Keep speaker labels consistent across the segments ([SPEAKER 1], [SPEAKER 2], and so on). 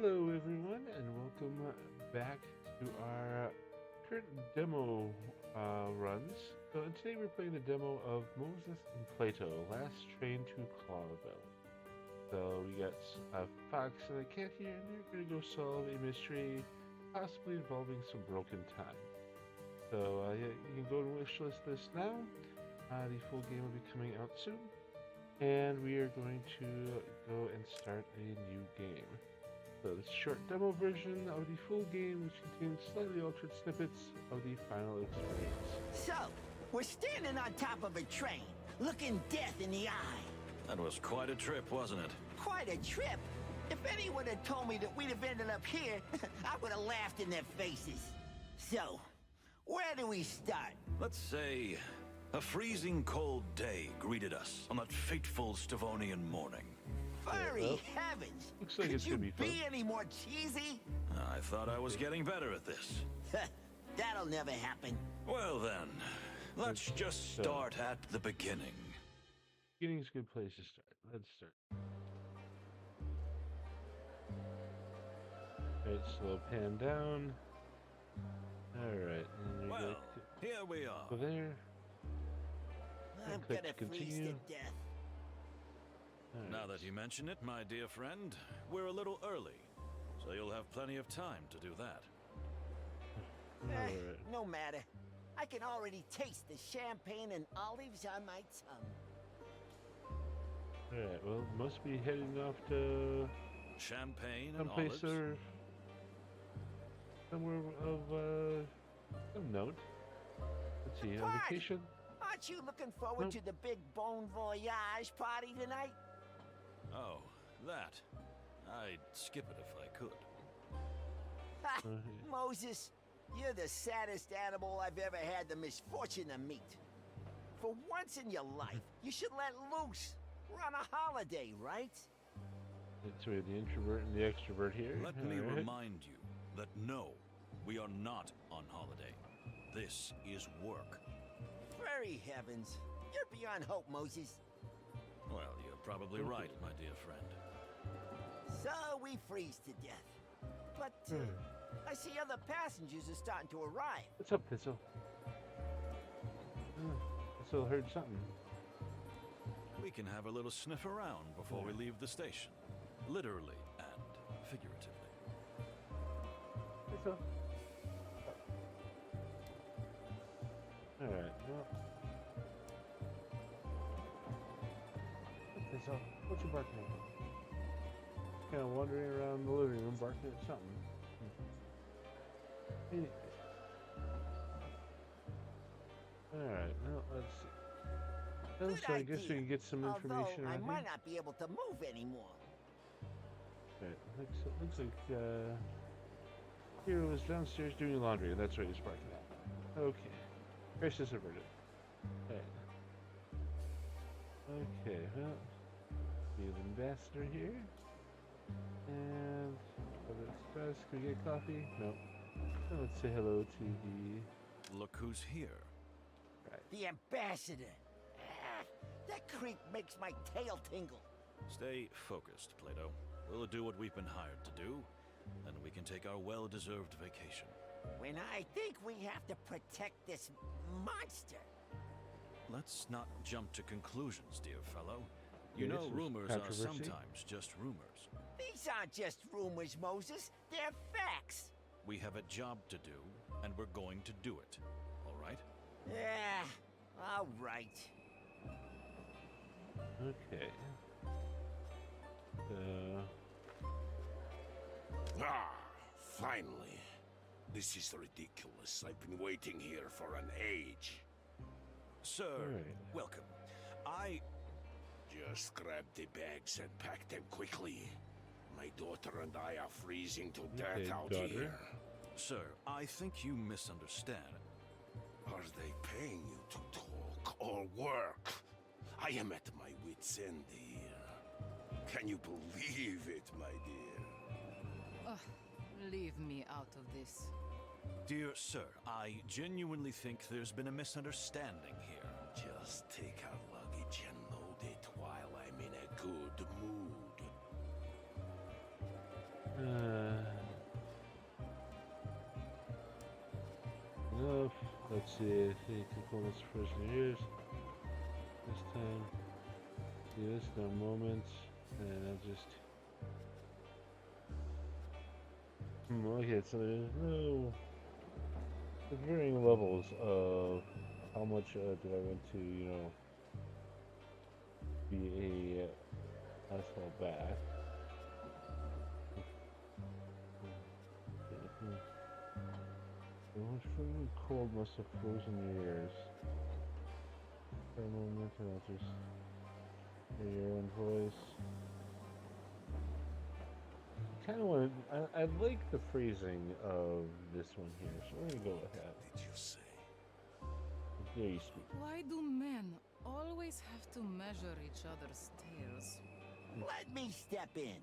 [SPEAKER 1] Hello, everyone, and welcome back to our current demo runs. So, today we're playing the demo of Moses and Plato, Last Train to Clawville. So, we got Fox and a cat here, and they're going to go solve a mystery, possibly involving some broken time. So, yeah, you can go and wishlist this now. The full game will be coming out soon, and we are going to go and start a new game. So this short demo version of the full game, which contains slightly altered snippets of the final experience.
[SPEAKER 2] So, we're standing on top of a train, looking death in the eye.
[SPEAKER 3] That was quite a trip, wasn't it?
[SPEAKER 2] Quite a trip. If anyone had told me that we'd have ended up here, I would have laughed in their faces. So, where do we start?
[SPEAKER 3] Let's say a freezing cold day greeted us on that fateful Stavonian morning.
[SPEAKER 2] Furry heavens!
[SPEAKER 1] Looks like
[SPEAKER 2] Could
[SPEAKER 1] it's
[SPEAKER 2] you
[SPEAKER 1] gonna be fun.
[SPEAKER 2] be any more cheesy?
[SPEAKER 3] I thought I was getting better at this.
[SPEAKER 2] That'll never happen.
[SPEAKER 3] Well then, let's just start at the beginning.
[SPEAKER 1] Beginning's a good place to start. Let's start. Alright, slow pan down. Alright, and you're
[SPEAKER 3] Well, here we
[SPEAKER 1] go
[SPEAKER 3] are.
[SPEAKER 1] there.
[SPEAKER 2] I'm
[SPEAKER 1] click
[SPEAKER 2] gonna freeze
[SPEAKER 1] continue.
[SPEAKER 2] to death.
[SPEAKER 1] Alright.
[SPEAKER 3] Now that you mention it, my dear friend, we're a little early, so you'll have plenty of time to do that.
[SPEAKER 1] Alright.
[SPEAKER 2] No matter. I can already taste the champagne and olives on my tongue.
[SPEAKER 1] Alright, well, must be heading off to
[SPEAKER 3] Champagne and
[SPEAKER 1] someplace
[SPEAKER 3] olives.
[SPEAKER 1] or somewhere of some note. Let's see, a
[SPEAKER 2] Party.
[SPEAKER 1] vacation.
[SPEAKER 2] Aren't you looking forward
[SPEAKER 1] Nope.
[SPEAKER 2] to the big Bon Voyage party tonight?
[SPEAKER 3] Oh, that. I'd skip it if I could.
[SPEAKER 2] Ha!
[SPEAKER 1] Uh,
[SPEAKER 2] Moses, you're the saddest animal I've ever had the misfortune to meet. For once in your life, you should let loose. We're on a holiday, right?
[SPEAKER 1] That's where the introvert and the extrovert here.
[SPEAKER 3] Let me
[SPEAKER 1] Alright.
[SPEAKER 3] remind you that no, we are not on holiday. This is work.
[SPEAKER 2] Furry heavens. You're beyond hope, Moses.
[SPEAKER 3] Well, you're probably right, my dear friend.
[SPEAKER 2] So we freeze to death. But I see other passengers are starting to arrive.
[SPEAKER 1] What's up, Thistle? Thistle heard something.
[SPEAKER 3] We can have a little sniff around before we leave the station. Literally and figuratively.
[SPEAKER 1] Thistle. Alright, well. Thistle, what you barking at? Kind of wandering around the living room barking at something. Hey. Alright, well, let's see. Well,
[SPEAKER 2] Good
[SPEAKER 1] so I guess we
[SPEAKER 2] idea.
[SPEAKER 1] can get some information
[SPEAKER 2] Although I
[SPEAKER 1] around
[SPEAKER 2] might
[SPEAKER 1] here.
[SPEAKER 2] not be able to move anymore.
[SPEAKER 1] Right, looks like Hero was downstairs doing laundry, and that's why he's barking at. Okay. Crisis averted. Right. Okay, well, be the ambassador here. And express, can we get coffee? No. Well, let's say hello to the
[SPEAKER 3] Look who's here.
[SPEAKER 2] The ambassador. Ah, that creep makes my tail tingle.
[SPEAKER 3] Stay focused, Plato. We'll do what we've been hired to do, and we can take our well-deserved vacation.
[SPEAKER 2] When I think we have to protect this monster.
[SPEAKER 3] Let's not jump to conclusions, dear fellow. You
[SPEAKER 1] Yeah,
[SPEAKER 3] know
[SPEAKER 1] this was
[SPEAKER 3] rumors are
[SPEAKER 1] controversy.
[SPEAKER 3] sometimes just rumors.
[SPEAKER 2] These aren't just rumors, Moses. They're facts.
[SPEAKER 3] We have a job to do, and we're going to do it. All right?
[SPEAKER 2] Yeah, all right.
[SPEAKER 1] Okay.
[SPEAKER 4] Ah, finally. This is ridiculous. I've been waiting here for an age.
[SPEAKER 3] Sir,
[SPEAKER 1] Alright.
[SPEAKER 3] welcome. I...
[SPEAKER 4] Just grab the bags and pack them quickly. My daughter and I are freezing to death
[SPEAKER 1] Okay,
[SPEAKER 4] out
[SPEAKER 1] daughter.
[SPEAKER 4] here.
[SPEAKER 3] Sir, I think you misunderstand.
[SPEAKER 4] Are they paying you to talk or work? I am at my wit's end here. Can you believe it, my dear?
[SPEAKER 5] Ugh, leave me out of this.
[SPEAKER 3] Dear sir, I genuinely think there's been a misunderstanding here.
[SPEAKER 4] Just take our luggage and load it while I'm in a good mood.
[SPEAKER 1] Let's see, he took almost frozen years. This time, see this, no moments, and I'll just. Okay, so there's no. There's varying levels of how much do I want to, be a asshole back. How much food cold must have frozen years? For a moment, and I'll just hear your own voice. Kind of want to. I like the phrasing of this one here, so we're gonna go with that.
[SPEAKER 4] Did you say?
[SPEAKER 1] There you speak.
[SPEAKER 5] Why do men always have to measure each other's tails?
[SPEAKER 2] Let me step in.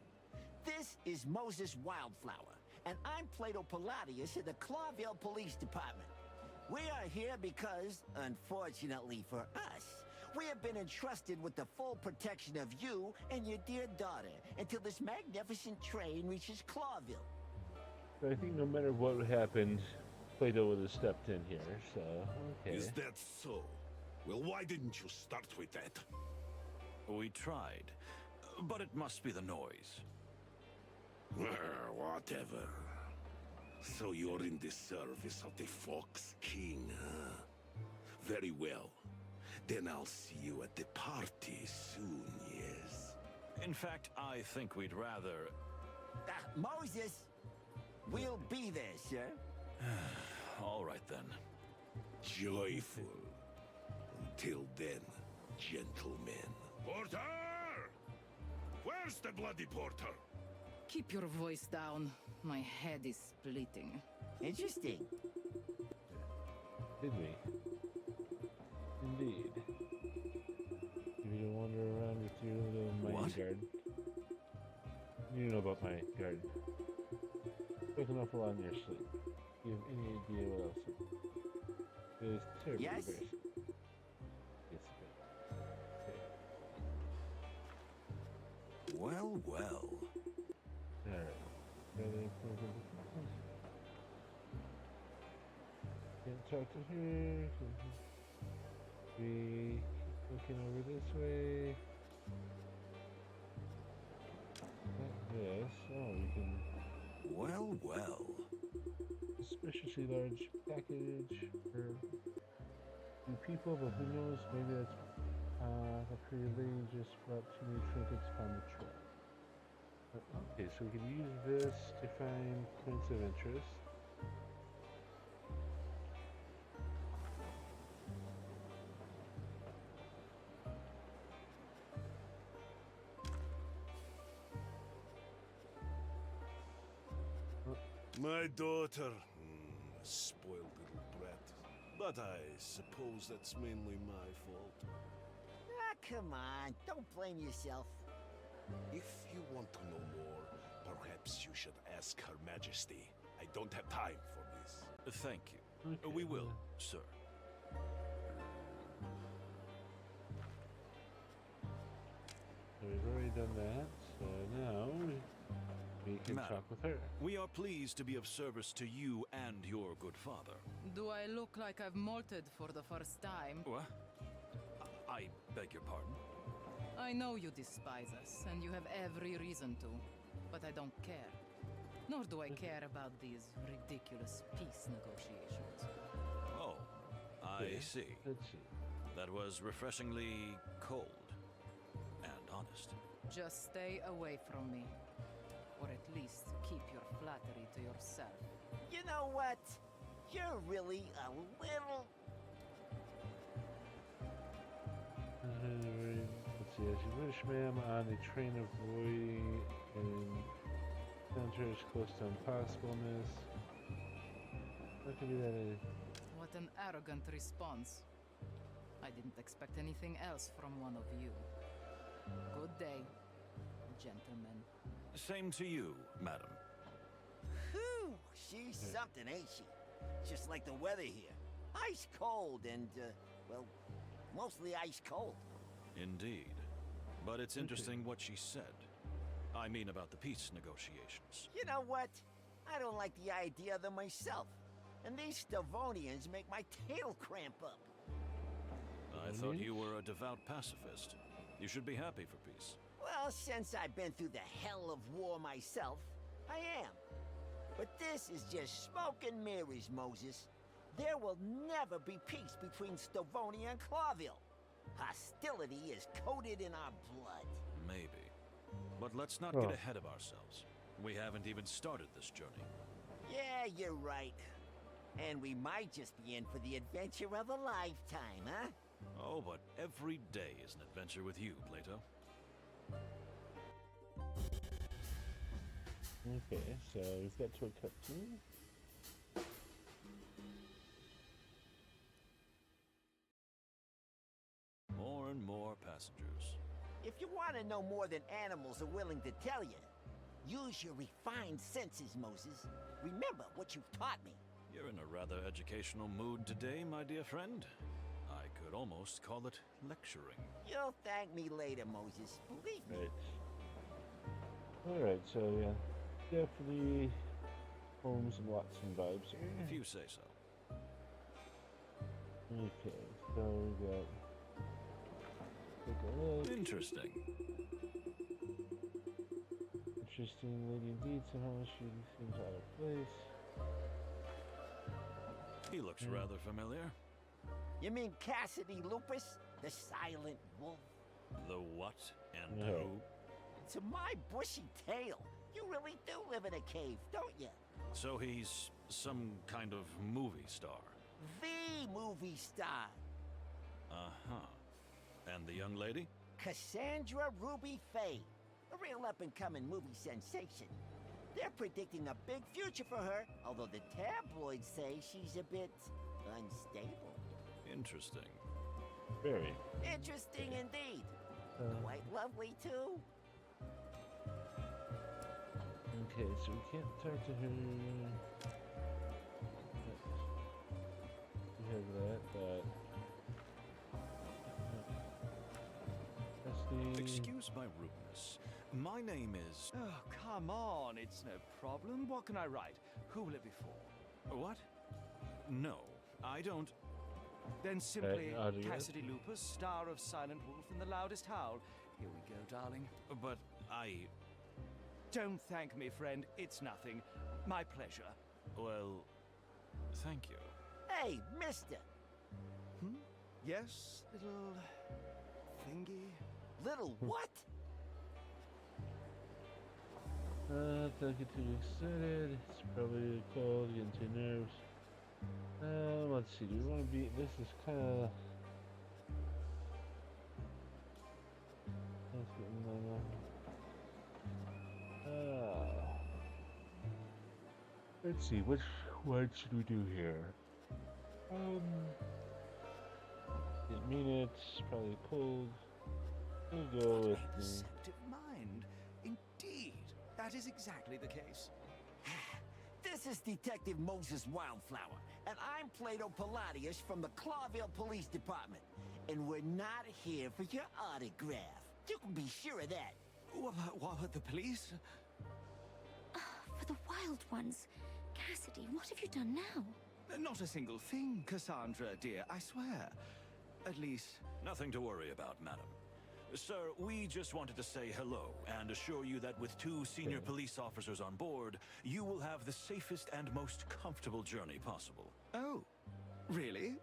[SPEAKER 2] This is Moses Wildflower, and I'm Plato Palladius of the Clawville Police Department. We are here because, unfortunately for us, we have been entrusted with the full protection of you and your dear daughter until this magnificent train reaches Clawville.
[SPEAKER 1] But I think no matter what happened, Plato would have stepped in here, so, okay.
[SPEAKER 4] Is that so? Well, why didn't you start with that?
[SPEAKER 3] We tried, but it must be the noise.
[SPEAKER 4] Whatever. So you're in the service of the Fox King, huh? Very well. Then I'll see you at the party soon, yes?
[SPEAKER 3] In fact, I think we'd rather...
[SPEAKER 2] Moses, we'll be there, sir.
[SPEAKER 3] All right, then.
[SPEAKER 4] Joyful. Until then, gentlemen. Porter! Where's the bloody porter?
[SPEAKER 5] Keep your voice down. My head is splitting.
[SPEAKER 2] Interesting.
[SPEAKER 1] Did we? Indeed. Maybe you wander around with your little mighty
[SPEAKER 3] What?
[SPEAKER 1] guard. You know about my guard. Waking up a lot in your sleep. Do you have any idea what else? It is terribly
[SPEAKER 2] Yes?
[SPEAKER 1] embarrassing. Yes, okay.
[SPEAKER 3] Well, well.
[SPEAKER 1] Alright. Can't talk to her. We looking over this way. Not this. Oh, we can.
[SPEAKER 3] Well, well.
[SPEAKER 1] Suspiciously large package for two people, but who knows? Maybe that's the pretty lady just brought too many trinkets on the truck. Okay, so we can use this to find points of interest.
[SPEAKER 4] My daughter. A spoiled little brat. But I suppose that's mainly my fault.
[SPEAKER 2] Come on, don't blame yourself.
[SPEAKER 4] If you want to know more, perhaps you should ask Her Majesty. I don't have time for this.
[SPEAKER 3] Thank you.
[SPEAKER 1] Okay,
[SPEAKER 3] We will, sir.
[SPEAKER 1] So we've already done that, so now we can
[SPEAKER 3] Madam,
[SPEAKER 1] talk with her.
[SPEAKER 3] We are pleased to be of service to you and your good father.
[SPEAKER 5] Do I look like I've molted for the first time?
[SPEAKER 3] What? I beg your pardon?
[SPEAKER 5] I know you despise us, and you have every reason to, but I don't care. Nor do I care about these ridiculous peace negotiations.
[SPEAKER 3] Oh,
[SPEAKER 1] Okay,
[SPEAKER 3] I see.
[SPEAKER 1] Let's see.
[SPEAKER 3] That was refreshingly cold and honest.
[SPEAKER 5] Just stay away from me. Or at least keep your flattery to yourself.
[SPEAKER 2] You know what? You're really a little...
[SPEAKER 1] Let's see, as you wish, ma'am, on a train of Roy and counters close to impossibleness. What could be that?
[SPEAKER 5] What an arrogant response. I didn't expect anything else from one of you. Good day, gentlemen.
[SPEAKER 3] Same to you, madam.
[SPEAKER 2] Whew, she's something, ain't she? Just like the weather here. Ice cold and, well, mostly ice cold.
[SPEAKER 3] Indeed. But it's interesting what she said. I mean about the peace negotiations.
[SPEAKER 2] You know what? I don't like the idea of them myself. And these Stavonians make my tail cramp up.
[SPEAKER 3] I thought you were a devout pacifist. You should be happy for peace.
[SPEAKER 2] Well, since I've been through the hell of war myself, I am. But this is just smoke and mirrors, Moses. There will never be peace between Stavonia and Clawville. Hostility is coated in our blood.
[SPEAKER 3] Maybe. But let's not get ahead of ourselves. We haven't even started this journey.
[SPEAKER 2] Yeah, you're right. And we might just be in for the adventure of a lifetime, huh?
[SPEAKER 3] Oh, but every day is an adventure with you, Plato.
[SPEAKER 1] Okay, so we've got to a cutscene.
[SPEAKER 3] More and more passengers.
[SPEAKER 2] If you want to know more than animals are willing to tell you, use your refined senses, Moses. Remember what you've taught me.
[SPEAKER 3] You're in a rather educational mood today, my dear friend. I could almost call it lecturing.
[SPEAKER 2] You'll thank me later, Moses. Believe me.
[SPEAKER 1] Right. Alright, so yeah. Definitely Holmes and Watson vibes here.
[SPEAKER 3] If you say so.
[SPEAKER 1] Okay, so we got... Take a look.
[SPEAKER 3] Interesting.
[SPEAKER 1] Interesting lady indeed. Somehow she seems out of place.
[SPEAKER 3] He looks rather familiar.
[SPEAKER 2] You mean Cassidy Lupus, the silent wolf?
[SPEAKER 3] The what and
[SPEAKER 1] No.
[SPEAKER 3] who?
[SPEAKER 2] To my bushy tail, you really do live in a cave, don't you?
[SPEAKER 3] So he's some kind of movie star.
[SPEAKER 2] The movie star,
[SPEAKER 3] Uh-huh. And the young lady?
[SPEAKER 2] Cassandra Ruby Faye, a real up-and-coming movie sensation. They're predicting a big future for her, although the tabloids say she's a bit unstable.
[SPEAKER 3] Interesting.
[SPEAKER 1] Very.
[SPEAKER 2] Interesting indeed. Quite lovely, too.
[SPEAKER 1] Okay, so we can't talk to her. We have that, but... That's the...
[SPEAKER 3] Excuse my rudeness. My name is...
[SPEAKER 6] Oh, come on, it's no problem. What can I write? Who will it be for?
[SPEAKER 3] What? No, I don't...
[SPEAKER 6] Then simply
[SPEAKER 1] audio.
[SPEAKER 6] Cassidy Lupus, star of Silent Wolf and The Loudest Howl. Here we go, darling.
[SPEAKER 3] But I...
[SPEAKER 6] Don't thank me, friend. It's nothing. My pleasure.
[SPEAKER 3] Well, thank you.
[SPEAKER 2] Hey, mister.
[SPEAKER 6] Yes, little... thingy?
[SPEAKER 2] Little what?
[SPEAKER 1] Don't get too excited. It's probably cold, getting too nerves. Let's see, do we want to be... This is kind of... Let's see, which one should we do here? Didn't mean it, probably cold. We'll go with
[SPEAKER 6] A
[SPEAKER 1] the...
[SPEAKER 6] receptive mind. Indeed, that is exactly the case.
[SPEAKER 2] This is Detective Moses Wildflower, and I'm Plato Palladius from the Clawville Police Department. And we're not here for your autograph. You can be sure of that.
[SPEAKER 6] What, the police?
[SPEAKER 7] For the wild ones. Cassidy, what have you done now?
[SPEAKER 6] Not a single thing, Cassandra, dear, I swear. At least...
[SPEAKER 3] Nothing to worry about, madam. Sir, we just wanted to say hello and assure you that with 2 senior police officers on board, you will have the safest and most comfortable journey possible.
[SPEAKER 6] Oh, really?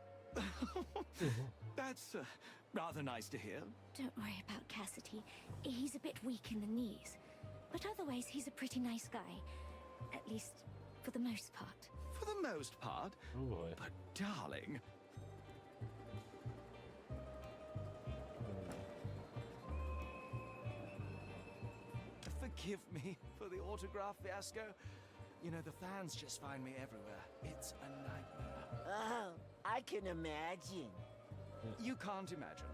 [SPEAKER 6] That's rather nice to hear.
[SPEAKER 7] Don't worry about Cassidy. He's a bit weak in the knees. But otherwise, he's a pretty nice guy. At least, for the most part.
[SPEAKER 6] For the most part.
[SPEAKER 1] Oh boy.
[SPEAKER 6] But darling... Forgive me for the autograph fiasco. You know, the fans just find me everywhere. It's a nightmare.
[SPEAKER 2] Oh, I can imagine.
[SPEAKER 6] You can't imagine.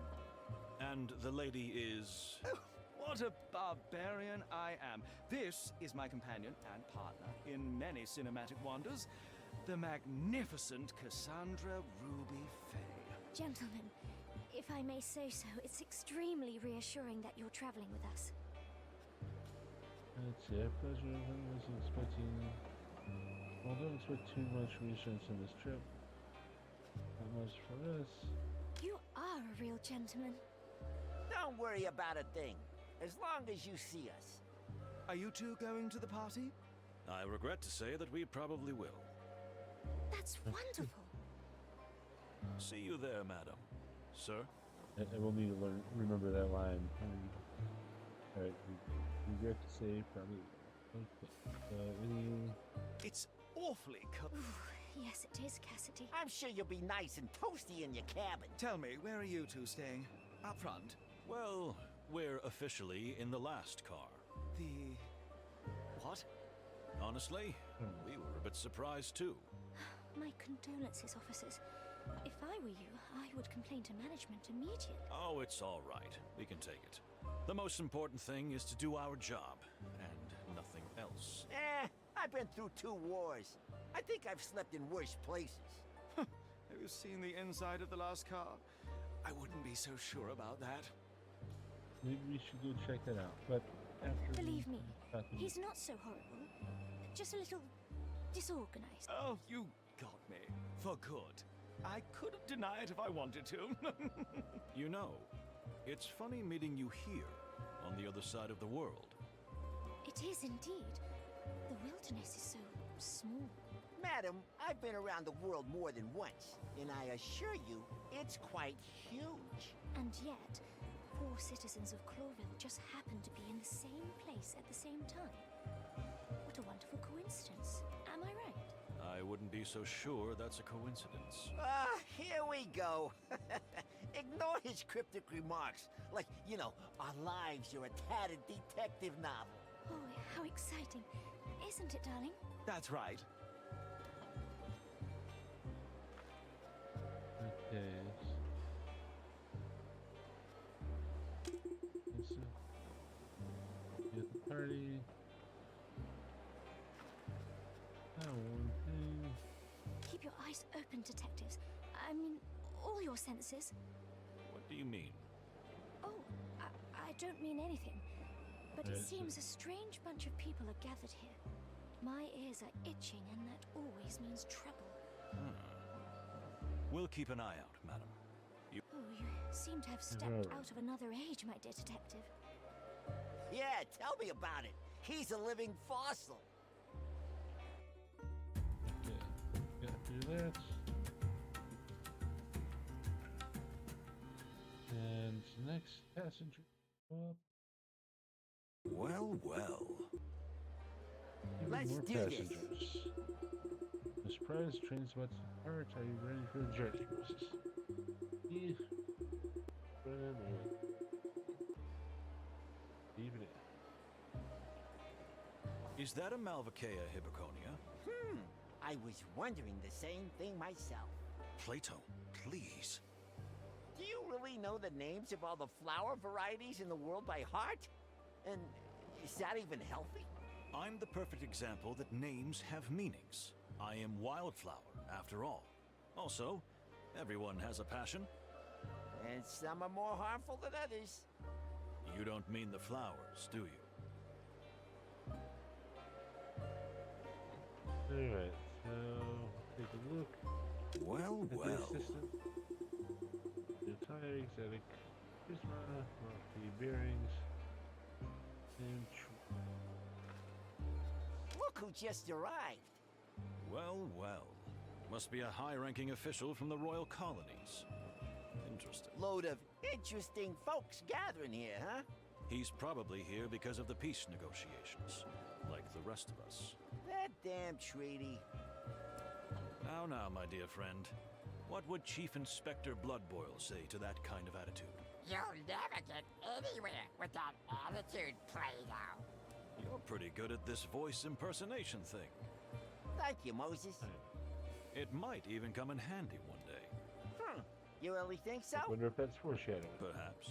[SPEAKER 3] And the lady is...
[SPEAKER 6] Oh, what a barbarian I am. This is my companion and partner in many cinematic wonders, the magnificent Cassandra Ruby Faye.
[SPEAKER 7] Gentlemen, if I may say so, it's extremely reassuring that you're traveling with us.
[SPEAKER 1] Let's see, our pleasure. I was expecting Although it's with too much research in this trip, not much for us.
[SPEAKER 7] You are a real gentleman.
[SPEAKER 2] Don't worry about a thing, as long as you see us.
[SPEAKER 6] Are you two going to the party?
[SPEAKER 3] I regret to say that we probably will.
[SPEAKER 7] That's wonderful.
[SPEAKER 3] See you there, madam. Sir?
[SPEAKER 1] I will need to remember that line. Alright, regret to say, probably. Okay.
[SPEAKER 6] It's awfully
[SPEAKER 7] Ooh, yes, it is, Cassidy.
[SPEAKER 2] I'm sure you'll be nice and toasty in your cabin.
[SPEAKER 6] Tell me, where are you two staying? Up front?
[SPEAKER 3] Well, we're officially in the last car.
[SPEAKER 6] The... what?
[SPEAKER 3] Honestly, we were a bit surprised too.
[SPEAKER 7] My condolences, officers. If I were you, I would complain to management immediately.
[SPEAKER 3] Oh, it's all right. We can take it. The most important thing is to do our job, and nothing else.
[SPEAKER 2] I've been through 2 wars. I think I've slept in worse places.
[SPEAKER 6] Have you seen the inside of the last car? I wouldn't be so sure about that.
[SPEAKER 1] Maybe we should go check that out, but after...
[SPEAKER 7] Believe me, he's not so horrible. Just a little disorganized.
[SPEAKER 6] Oh, you got me. For good. I couldn't deny it if I wanted to.
[SPEAKER 3] You know, it's funny meeting you here, on the other side of the world.
[SPEAKER 7] It is indeed. The wilderness is so small.
[SPEAKER 2] Madam, I've been around the world more than once, and I assure you, it's quite huge.
[SPEAKER 7] And yet, 4 citizens of Clawville just happen to be in the same place at the same time. What a wonderful coincidence. Am I right?
[SPEAKER 3] I wouldn't be so sure that's a coincidence.
[SPEAKER 2] Here we go. Ignore his cryptic remarks, like, you know, our lives are a tattered detective novel.
[SPEAKER 7] Oh, how exciting. Isn't it, darling?
[SPEAKER 6] That's right.
[SPEAKER 1] Okay. Let's get the party. That one thing.
[SPEAKER 7] Keep your eyes open, detectives. I mean, all your senses.
[SPEAKER 3] What do you mean?
[SPEAKER 7] Oh, I don't mean anything. But it
[SPEAKER 1] Yes.
[SPEAKER 7] seems a strange bunch of people are gathered here. My ears are itching, and that always means trouble.
[SPEAKER 3] We'll keep an eye out, madam.
[SPEAKER 7] Oh, you seem to have stepped out of another age, my dear detective.
[SPEAKER 2] Yeah, tell me about it. He's a living fossil.
[SPEAKER 1] Okay, gotta do that. And next passenger up.
[SPEAKER 3] Well, well.
[SPEAKER 1] Even
[SPEAKER 2] Let's
[SPEAKER 1] more
[SPEAKER 2] do this.
[SPEAKER 1] passengers. The surprise train's about to depart. Are you ready for the journey, Moses? Yeah. Even it.
[SPEAKER 3] Is that a Malvaceae hippoconia?
[SPEAKER 2] I was wondering the same thing myself.
[SPEAKER 3] Plato, please.
[SPEAKER 2] Do you really know the names of all the flower varieties in the world by heart? And is that even healthy?
[SPEAKER 3] I'm the perfect example that names have meanings. I am Wildflower, after all. Also, everyone has a passion.
[SPEAKER 2] And some are more harmful than others.
[SPEAKER 3] You don't mean the flowers, do you?
[SPEAKER 1] Alright, so take a look
[SPEAKER 3] Well,
[SPEAKER 1] at the
[SPEAKER 3] well.
[SPEAKER 1] assistant. The tire, exotic charisma, monthly bearings, and
[SPEAKER 2] Look who just arrived.
[SPEAKER 3] Well, well. Must be a high-ranking official from the royal colonies. Interesting.
[SPEAKER 2] Load of interesting folks gathering here, huh?
[SPEAKER 3] He's probably here because of the peace negotiations, like the rest of us.
[SPEAKER 2] That damn treaty.
[SPEAKER 3] Now, my dear friend. What would Chief Inspector Bloodboil say to that kind of attitude?
[SPEAKER 8] You'll never get anywhere with that attitude, Plato.
[SPEAKER 3] You're pretty good at this voice impersonation thing.
[SPEAKER 2] Thank you, Moses.
[SPEAKER 3] It might even come in handy one day.
[SPEAKER 2] You really think so?
[SPEAKER 1] wonder if that's foreshadowing.
[SPEAKER 3] Perhaps.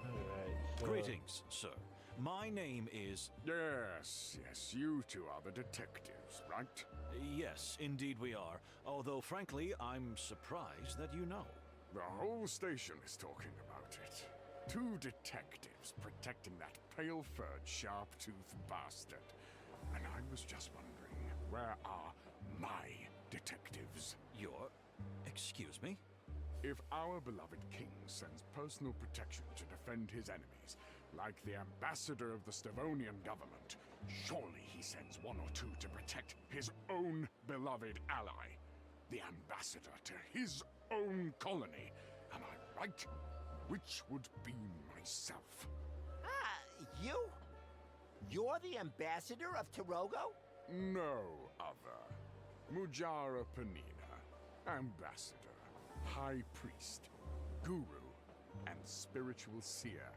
[SPEAKER 1] Alright, so...
[SPEAKER 3] Greetings, sir. My name is...
[SPEAKER 9] Yes, you two are the detectives, right?
[SPEAKER 3] Yes, indeed we are. Although, frankly, I'm surprised that you know.
[SPEAKER 9] The whole station is talking about it. 2 detectives protecting that pale-furred, sharp-toothed bastard. And I was just wondering, where are my detectives?
[SPEAKER 3] Excuse me?
[SPEAKER 9] If our beloved king sends personal protection to defend his enemies, like the ambassador of the Stavonian government, surely he sends 1 or 2 to protect his own beloved ally, the ambassador to his own colony. Am I right? Which would be myself.
[SPEAKER 2] You? You're the ambassador of Tarogo?
[SPEAKER 9] No other. Mujara Panina, ambassador, high priest, guru, and spiritual seer.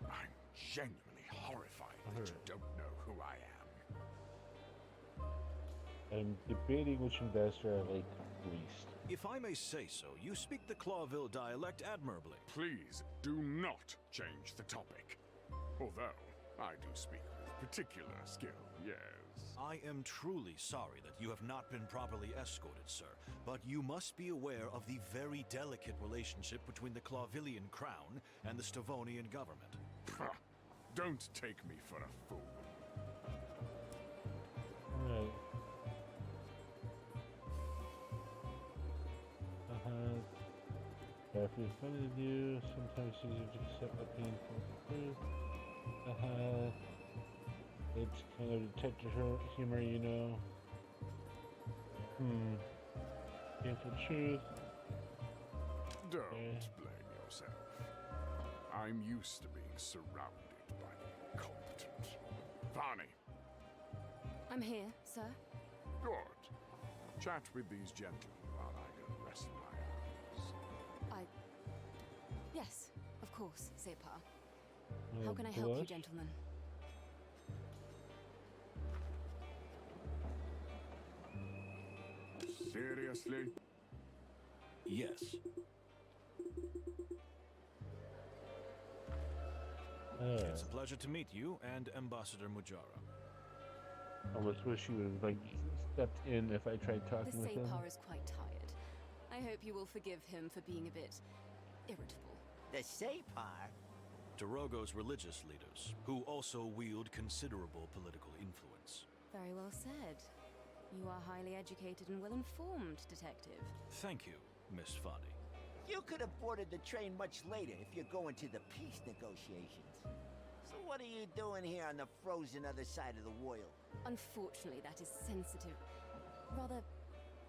[SPEAKER 9] I'm genuinely horrified that you don't know who I am.
[SPEAKER 1] I'm debating which ambassador I like least.
[SPEAKER 3] If I may say so, you speak the Clawville dialect admirably.
[SPEAKER 9] Please do not change the topic. Although, I do speak with particular skill, yes.
[SPEAKER 3] I am truly sorry that you have not been properly escorted, sir, but you must be aware of the very delicate relationship between the Clawvillian crown and the Stavonian government.
[SPEAKER 9] Don't take me for a fool.
[SPEAKER 1] Alright. If it's funny to do, sometimes it's easier to accept the painful truth. It's kind of detective humor, you know. Painful truth.
[SPEAKER 9] Don't blame yourself. I'm used to being surrounded by the incompetent. Varney.
[SPEAKER 10] I'm here, sir.
[SPEAKER 9] Good. Chat with these gentlemen while I go rest my eyes.
[SPEAKER 10] Yes, of course, Separ. How can I help you, gentlemen?
[SPEAKER 9] Seriously?
[SPEAKER 3] Yes. It's a pleasure to meet you and Ambassador Mujara.
[SPEAKER 1] I almost wish you would have like stepped in if I tried talking with him.
[SPEAKER 10] The Separ is quite tired. I hope you will forgive him for being a bit irritable.
[SPEAKER 2] The Separ?
[SPEAKER 3] Tarogo's religious leaders, who also wield considerable political influence.
[SPEAKER 10] Very well said. You are highly educated and well-informed, detective.
[SPEAKER 3] Thank you, Miss Fani.
[SPEAKER 2] You could have boarded the train much later if you're going to the peace negotiations. So what are you doing here on the frozen other side of the world?
[SPEAKER 10] Unfortunately, that is sensitive, rather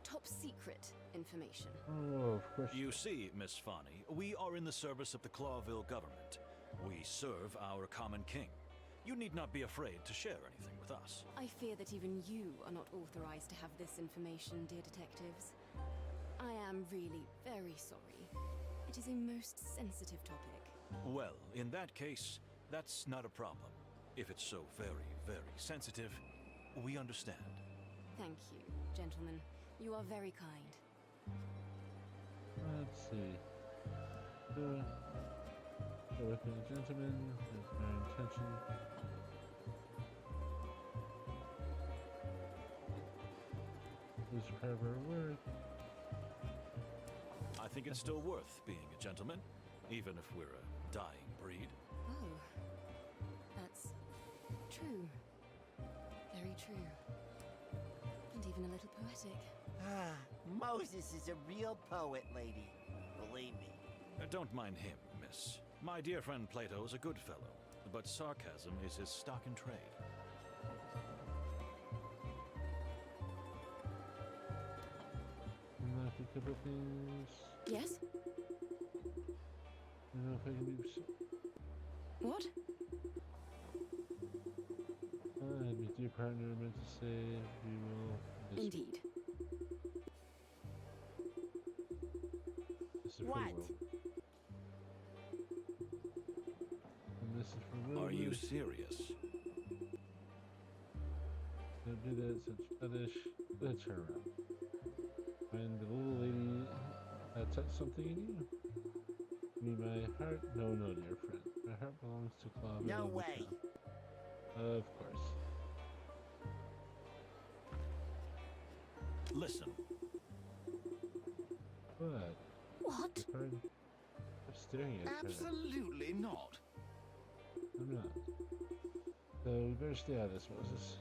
[SPEAKER 10] top secret information.
[SPEAKER 1] Oh, of course.
[SPEAKER 3] You see, Miss Fani, we are in the service of the Clawville government. We serve our common king. You need not be afraid to share anything with us.
[SPEAKER 10] I fear that even you are not authorized to have this information, dear detectives. I am really very sorry. It is a most sensitive topic.
[SPEAKER 3] Well, in that case, that's not a problem. If it's so very, very sensitive, we understand.
[SPEAKER 10] Thank you, gentlemen. You are very kind.
[SPEAKER 1] Let's see. Go with the gentleman. That's my intention. This forever work.
[SPEAKER 3] I think it's still worth being a gentleman, even if we're a dying breed.
[SPEAKER 10] Oh, that's true. Very true. And even a little poetic.
[SPEAKER 2] Moses is a real poet, lady. Believe me.
[SPEAKER 3] Don't mind him, miss. My dear friend Plato is a good fellow, but sarcasm is his stock in trade.
[SPEAKER 1] Unlock a couple things.
[SPEAKER 10] Yes?
[SPEAKER 1] I don't know if I can do.
[SPEAKER 10] What?
[SPEAKER 1] Meet your partner, meant to say we will.
[SPEAKER 10] Indeed.
[SPEAKER 1] This is
[SPEAKER 2] What?
[SPEAKER 1] And this is for
[SPEAKER 3] Are you
[SPEAKER 1] Rose.
[SPEAKER 3] serious?
[SPEAKER 1] Don't do that, such fetish. Let's turn around. Find the little lady that touched something in you. Me, my heart? No, dear friend. My heart belongs to Clawville.
[SPEAKER 2] No way.
[SPEAKER 1] Of course.
[SPEAKER 3] Listen,
[SPEAKER 1] But
[SPEAKER 7] What?
[SPEAKER 1] pardon. Just staring at her.
[SPEAKER 6] Absolutely not.
[SPEAKER 1] I'm not. So we better stay out of this, Moses.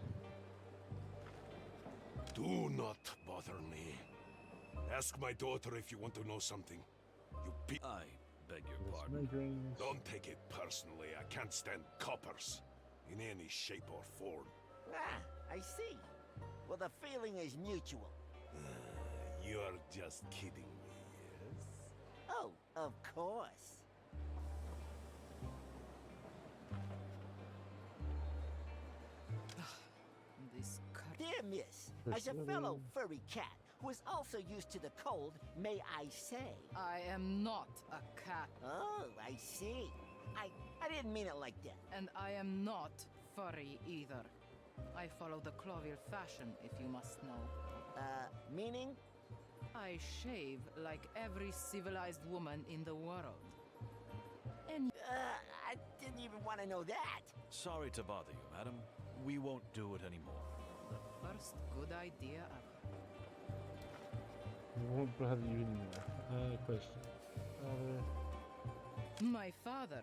[SPEAKER 4] Do not bother me. Ask my daughter if you want to know something.
[SPEAKER 3] I beg your
[SPEAKER 1] This
[SPEAKER 3] pardon.
[SPEAKER 1] migraines.
[SPEAKER 4] Don't take it personally. I can't stand coppers in any shape or form.
[SPEAKER 2] Ah, I see. Well, the feeling is mutual.
[SPEAKER 4] You are just kidding me, yes?
[SPEAKER 2] Oh, of course.
[SPEAKER 5] This cur-
[SPEAKER 2] Dear Miss, as a fellow furry cat who is also used to the cold, may I say?
[SPEAKER 5] I am not a cat,
[SPEAKER 2] Oh, I see. I didn't mean it like that.
[SPEAKER 5] and I am not furry either. I follow the Clawville fashion, if you must know.
[SPEAKER 2] Meaning?
[SPEAKER 5] I shave like every civilized woman in the world. And
[SPEAKER 2] I didn't even want to know that.
[SPEAKER 3] Sorry to bother you, madam. We won't do it anymore.
[SPEAKER 5] the first good idea ever.
[SPEAKER 1] I won't bother you anymore. Question.
[SPEAKER 5] My father.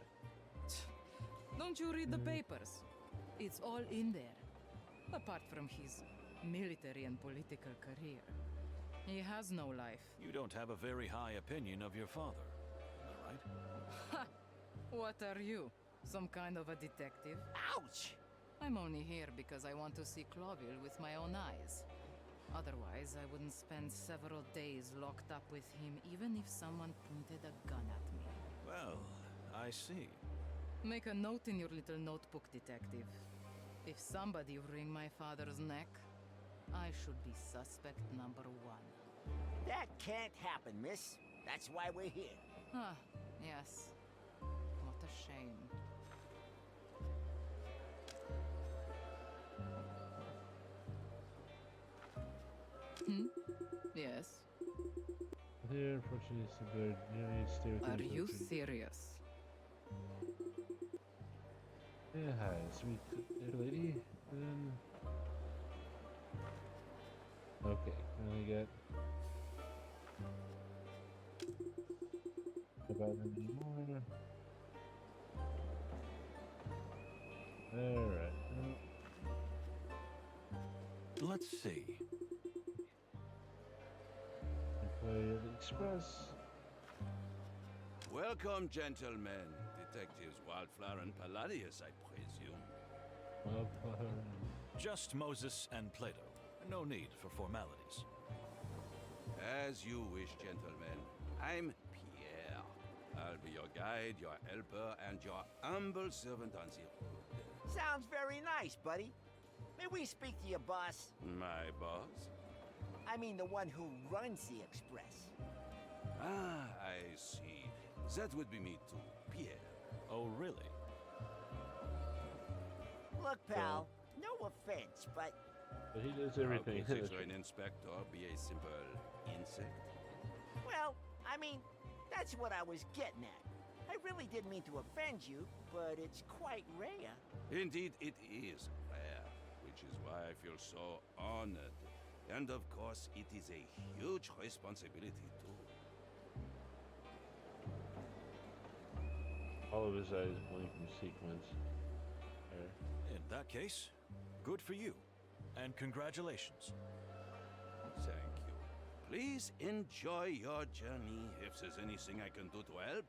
[SPEAKER 5] Don't you read the papers? It's all in there. Apart from his military and political career. He has no life.
[SPEAKER 3] You don't have a very high opinion of your father. Am I right?
[SPEAKER 5] Ha! What are you? Some kind of a detective?
[SPEAKER 2] Ouch!
[SPEAKER 5] I'm only here because I want to see Clawville with my own eyes. Otherwise, I wouldn't spend several days locked up with him even if someone pointed a gun at me.
[SPEAKER 3] Well, I see.
[SPEAKER 5] Make a note in your little notebook, detective. If somebody wring my father's neck, I should be suspect number one.
[SPEAKER 2] That can't happen, miss. That's why we're here.
[SPEAKER 5] Ah, yes. What a shame. Yes.
[SPEAKER 1] Here, unfortunately, it's a bird.
[SPEAKER 5] Are you serious?
[SPEAKER 1] Yeah, hi, sweet dear lady. And okay, can I get about any more? Alright.
[SPEAKER 3] Let's see.
[SPEAKER 1] Employee of the Express.
[SPEAKER 11] Welcome, gentlemen. Detectives Wildflower and Palladius, I presume.
[SPEAKER 1] Wildflower.
[SPEAKER 3] Just Moses and Plato. No need for formalities.
[SPEAKER 11] As you wish, gentlemen. I'm Pierre. I'll be your guide, your helper, and your humble servant on the road.
[SPEAKER 2] Sounds very nice, buddy. May we speak to your boss?
[SPEAKER 11] My boss?
[SPEAKER 2] I mean the one who runs the Express.
[SPEAKER 11] Ah, I see. That would be me too, Pierre.
[SPEAKER 3] Oh, really?
[SPEAKER 2] Look, pal, no offense, but
[SPEAKER 1] But he does everything.
[SPEAKER 11] How could the train inspector be a simple insect?
[SPEAKER 2] well, I mean, that's what I was getting at. I really didn't mean to offend you, but it's quite rare.
[SPEAKER 11] Indeed, it is rare, which is why I feel so honored. And of course, it is a huge responsibility too.
[SPEAKER 1] All of his eyes blink in sequence. There.
[SPEAKER 3] In that case, good for you. And congratulations.
[SPEAKER 11] Thank you. Please enjoy your journey. If there's anything I can do to help,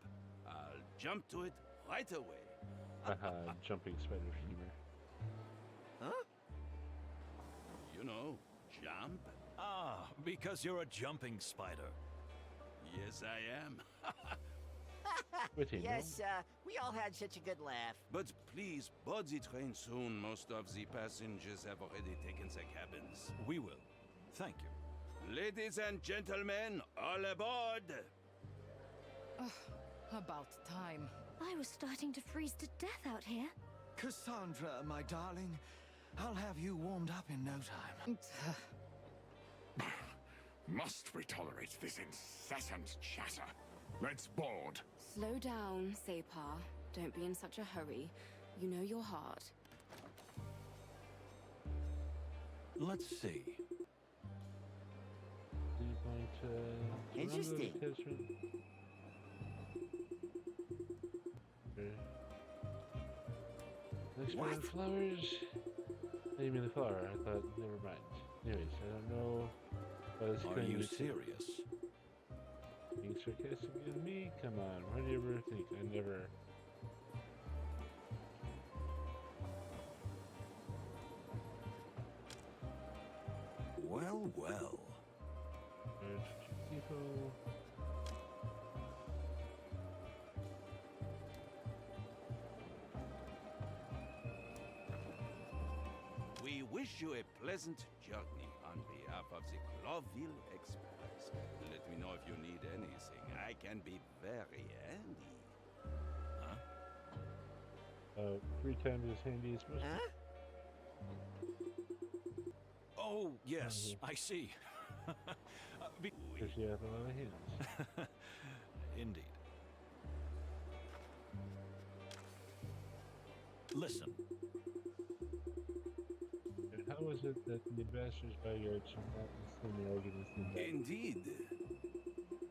[SPEAKER 11] I'll jump to it right away.
[SPEAKER 1] Haha, jumping spider fever.
[SPEAKER 2] Huh?
[SPEAKER 11] You know, jump.
[SPEAKER 3] Ah, because you're a jumping spider.
[SPEAKER 11] Yes, I am.
[SPEAKER 1] Witty,
[SPEAKER 2] Yes, we all had such a good laugh.
[SPEAKER 11] But please board the train soon. Most of the passengers have already taken their cabins.
[SPEAKER 3] We will. Thank you.
[SPEAKER 11] Ladies and gentlemen, all aboard!
[SPEAKER 5] About time.
[SPEAKER 7] I was starting to freeze to death out here.
[SPEAKER 6] Cassandra, my darling, I'll have you warmed up in no time.
[SPEAKER 9] Must we tolerate this incessant chatter? Let's board.
[SPEAKER 10] Slow down, Separ. Don't be in such a hurry. You know your heart.
[SPEAKER 3] Let's see.
[SPEAKER 1] So you're going to
[SPEAKER 2] Interesting.
[SPEAKER 1] Next round of flowers. Oh, you mean the flower? I thought. Never mind. Anyways, I don't know.
[SPEAKER 3] Are you serious?
[SPEAKER 1] Being sarcastic at me? Come on. Why do you ever think I never?
[SPEAKER 3] Well, well.
[SPEAKER 1] There's people.
[SPEAKER 11] We wish you a pleasant journey on behalf of the Clawville Express. Let me know if you need anything. I can be very handy.
[SPEAKER 3] Huh?
[SPEAKER 1] 3 times as handy as most.
[SPEAKER 2] Huh?
[SPEAKER 3] Oh, yes, I see.
[SPEAKER 1] Because you have a lot of hands.
[SPEAKER 3] Indeed. Listen.
[SPEAKER 1] And how is it that the ambassador's bodyguards are not in the arguments?
[SPEAKER 11] Indeed.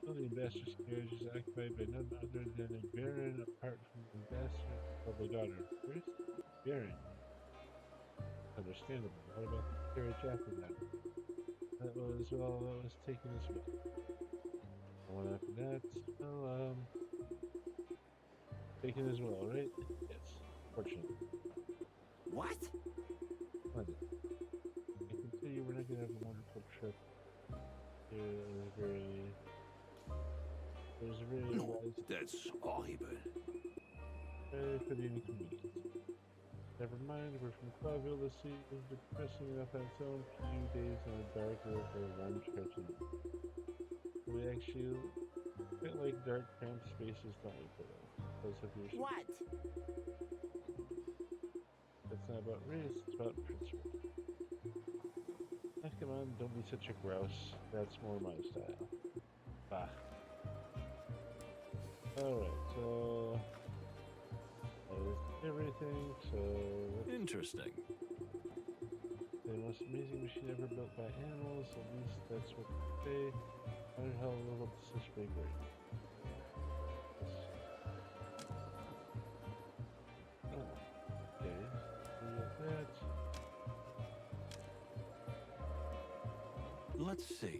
[SPEAKER 1] Well, the ambassador's carriage is occupied by none other than a baron apart from the ambassador of the daughter. Where's the baron? Understandable. What about the carriage after that? That was taken as well. The one after that, well, taken as well, right? Yes. Fortunately.
[SPEAKER 2] What?
[SPEAKER 1] London. I can tell you we're not gonna have a wonderful trip. There's a very
[SPEAKER 11] No,
[SPEAKER 1] wise
[SPEAKER 11] that's horrible.
[SPEAKER 1] for the inconvenience. Never mind, we're from Clawville. The sea is depressing enough on its own. Few days on a dark river, one stretching. We actually quite like dark, cramped spaces, don't we, Plato? Because of your.
[SPEAKER 2] What?
[SPEAKER 1] It's not about race, it's about principle. Ah, come on, don't be such a grouse. That's more my style. Bah. Alright, so that is everything, so
[SPEAKER 3] Interesting.
[SPEAKER 1] the most amazing machine ever built by animals, at least that's what they say. I wonder how little does this big right? Oh, okay. We got that.
[SPEAKER 3] Let's see.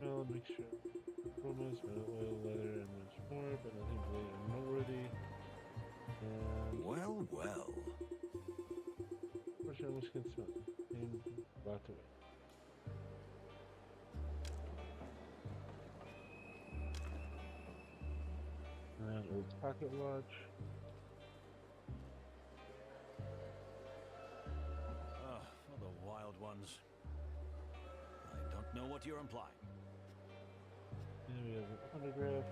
[SPEAKER 1] Well, make sure. Chromas, metal oil, leather, and much more, but nothing really noteworthy. And
[SPEAKER 3] Well, well.
[SPEAKER 1] which I almost can smell it. And locked away. And old pocket watch.
[SPEAKER 3] For the wild ones. I don't know what you're implying.
[SPEAKER 1] And we have an autograph.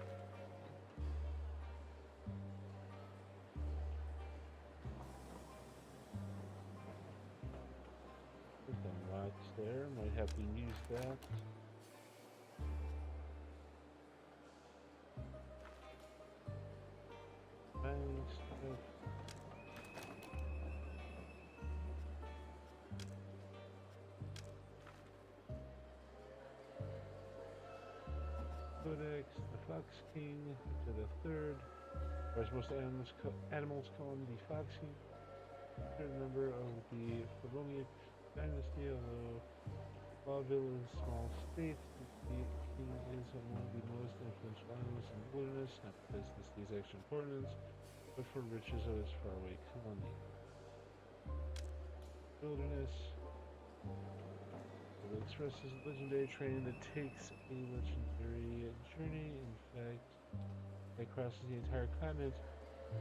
[SPEAKER 1] Put the watch there. Might have to use that. Buying stuff. Codex, the Fox King, to the third. Or as most animals call him, the Fox King. Third member of the Floronian dynasty, although Clawville is a small state, the king is among the most influential animals in the wilderness, not because this is extra importance, but for riches of its faraway colony. Wilderness. The Express is a legendary train that takes a legendary journey. In fact, it crosses the entire continent.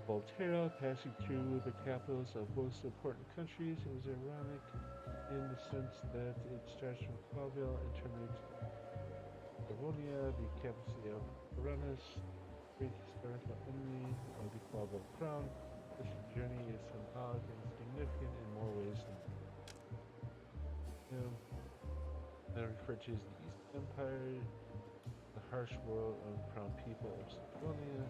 [SPEAKER 1] Volterra, passing through the capitals of most important countries. It was ironic in the sense that it starts from Clawville and terminates in Livonia, the capital city of Uranus, great historical enemy of the Clawville crown. This journey is symbolic and significant in more ways than one. Now referred to as the East Empire, the harsh world of crown people of Livonia.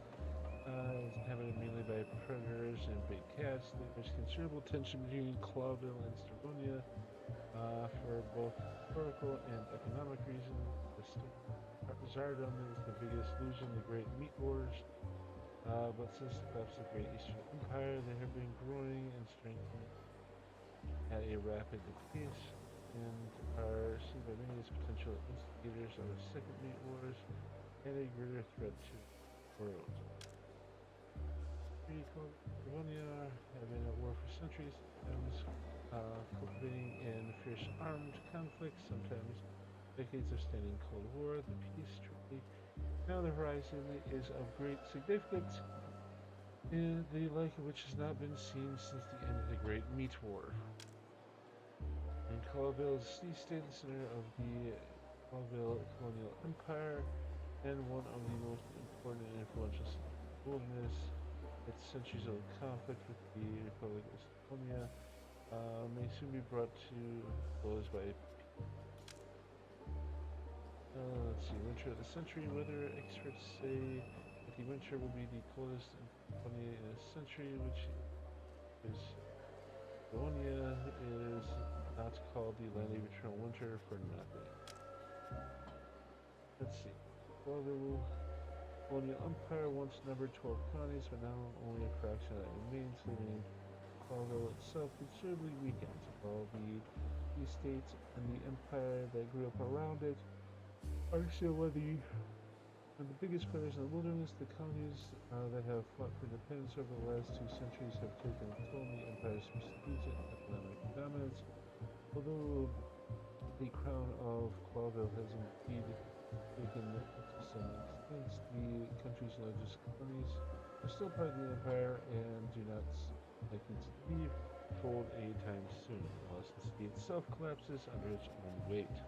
[SPEAKER 1] Is inhabited mainly by predators and big cats. There's considerable tension between Clawville and Livonia for both historical and economic reasons. The Tsardom is the biggest illusion, the Great Meat Wars. But since the collapse of the Great Eastern Empire, they have been growing and strengthening at a rapid pace, and are seen by many as potential instigators of the Second Mate Wars and a greater threat to the world. Livonia have been at war for centuries, sometimes culminating in fierce armed conflicts, sometimes decades of standing Cold War. The peace treaty now on the horizon is of great significance, and the like of which has not been seen since the end of the Great Meat War. And Clawville is the state center of the Clawville colonial empire, and one of the most important and influential cities in the wilderness. Its centuries-old conflict with the Republic of Estonia may soon be brought to close by let's see, winter of the century. Weather experts say that the winter will be the coldest in Estonia in a century, which is Estonia is not called the land of eternal winter for nothing. Let's see. Clawville colonial empire once numbered 12 colonies, but now only a fraction of that remains, leaving Clawville itself considerably weakened. While the states and the empire that grew up around it are still one of the biggest players in the wilderness, the colonies that have fought for independence over the last 2 centuries have taken a toll on the empire's prestige and economic dominance. Although the crown of Clawville has indeed taken to some extent, the country's largest colonies are still part of the empire and do not likely to leave the fold anytime soon, unless the city itself collapses under its own weight.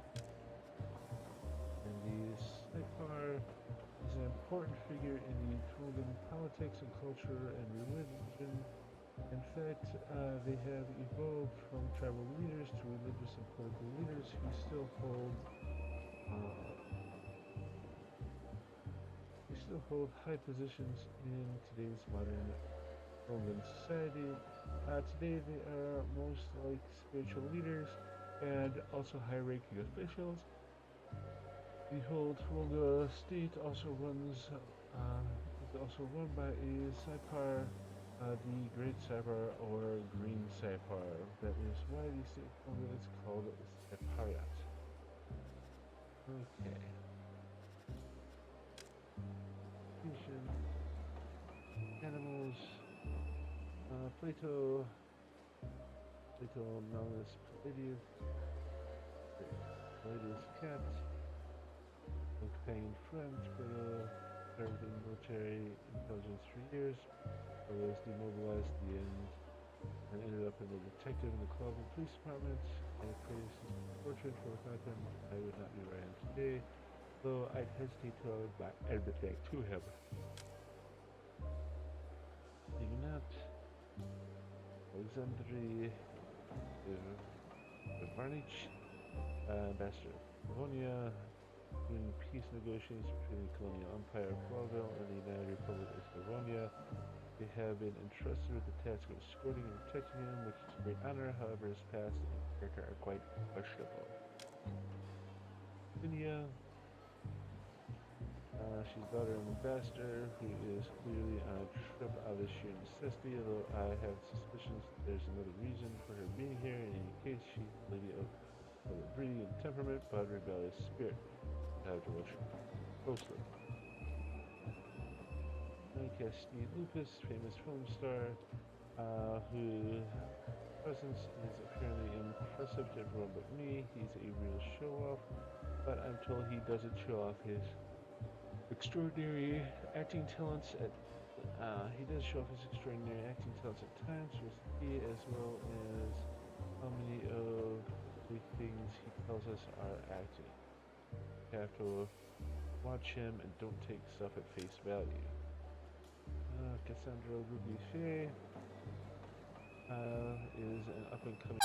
[SPEAKER 1] And the Saipar is an important figure in the Tolgan politics and culture and religion. In fact, they have evolved from tribal leaders to religious and political leaders who still hold high positions in today's modern Tolgan society. Today they are most like spiritual leaders and also high-ranking officials. The whole Tolga state also is also run by a Saipar, the Great Saipar or Green Saipar. That is why the state of Tolga is called Saipariat. Okay. Animals. Plato known as Palladius cat. Companion friend, Plato served in military intelligence for years. Was demobilized at the end and ended up as a detective in the Clawville Police Department. I praised his portrait for without him I would not be where I am today, though I'd hesitate to admit that to him. Maybe not. Alexandri Varnich, Ambassador of Livonia, doing peace negotiations between the colonial empire of Clawville and the United Republic of Livonia. They have been entrusted with the task of escorting and protecting him, which is a great honor. However, his past and character are quite questionable. Livonia, she's the daughter of an ambassador who is clearly on a trip out of sheer necessity, although I have suspicions that there's another reason for her being here. In any case, she's a lady of brilliant temperament but rebellious spirit. I have to watch her closely. Castine Lucas, famous film star, whose presence is apparently impressive to everyone but me. He's a real show-off, but I'm told he doesn't show off his extraordinary acting talents at he does show off his extraordinary acting talents at times, as well as how many of the things he tells us are acting. You have to watch him and don't take stuff at face value. Cassandra Ruby Faye is an up-and-coming